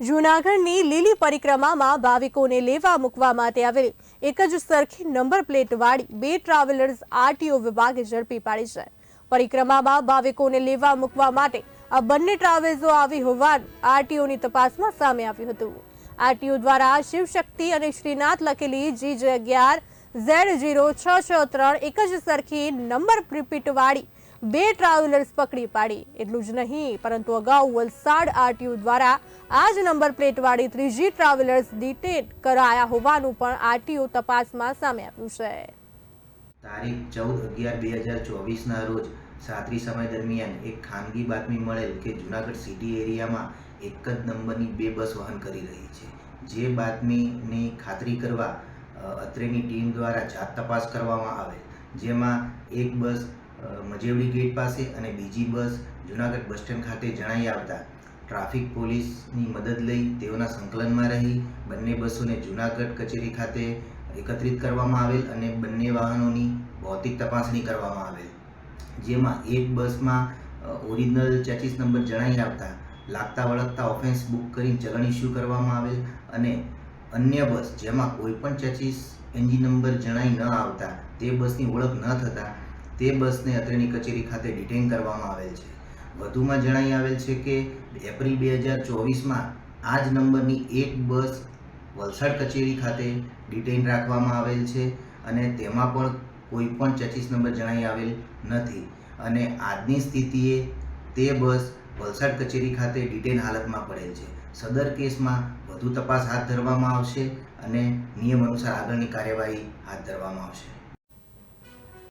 જૂનાગઢની લીલી પરિક્રમામાં ભાવિકોને લેવા મૂકવા માટે આવેલી એક જ સરખી નંબર પ્લેટવાળી બે ટ્રાવેલર્સ આરટીઓ વિભાગે ઝડપી પાડી છે। પરિક્રમામાં ભાવિકોને લેવા મૂકવા માટે આ બંને ટ્રાવેલ્સો આવી હોવાનું આરટીઓની તપાસમાં સામે આવ્યું હતું। આરટીઓ દ્વારા શિવશક્તિ અને શ્રીનાથ લખેલી G11Z0663 એક જ સરખી નંબર પ્લેટવાળી બે ટ્રાવેલર્સ પકડી પાડી। એટલું જ નહીં પરંતુ અગાઉ વલસાડ આરટીઓ દ્વારા આ જ નંબર પ્લેટવાળી ત્રીજી ટ્રાવેલર્સ ડિટેન કરાયા હોવાનું પણ આરટીઓ તપાસમાં સામે આવ્યું છે। તારીખ 14/11/2024 રોજ રાત્રિ સમય દરમિયાન એક ખાનગી બાતમી મળેલ કે જૂનાગઢ સિટી એરિયામાં એક જ નંબરની બે બસ વહન કરી રહી છે। જે બાતમીની ખાતરી કરવા અત્રેની ટીમ દ્વારા જાત તપાસ કરવામાં આવેલ, જેમાં એક બસ મજેવડી ગેટ પાસે અને બીજી બસ જૂનાગઢ બસ સ્ટેન્ડ ખાતે જણાઈ આવતા ટ્રાફિક પોલીસની મદદ લઈ તેઓના સંકલનમાં રહી બંને બસોને જૂનાગઢ કચેરી ખાતે એકત્રિત કરવામાં આવેલ અને બંને વાહનોની ભૌતિક તપાસણી કરવામાં આવેલ, જેમાં એક બસમાં ઓરિજિનલ ચેસિસ નંબર જણાઈ આવતા લાગતા વળગતા ઓફેન્સ બુક કરી ચલણ ઇસ્યુ કરવામાં આવેલ અને અન્ય બસ જેમાં કોઈ પણ ચેસિસ એન્જિન નંબર જણાઈ ન આવતા તે બસની ઓળખ ન થતાં તે બસને અત્રેની કચેરી ખાતે ડિટેન કરવામાં આવેલ છે। વધુમાં જણાઈ આવેલ છે કે એપ્રિલ 2024માં આ જ નંબરની એક બસ વલસાડ કચેરી ખાતે ડિટેન રાખવામાં આવેલ છે અને તેમાં પણ કોઈ પણ ચેસિસ નંબર જણાઈ આવેલ નથી અને આજની સ્થિતિએ તે બસ વલસાડ કચેરી ખાતે ડિટેન હાલતમાં પડેલ છે। સદર કેસમાં વધુ તપાસ હાથ ધરવામાં આવશે અને નિયમ અનુસાર આગળની કાર્યવાહી હાથ ધરવામાં આવશે।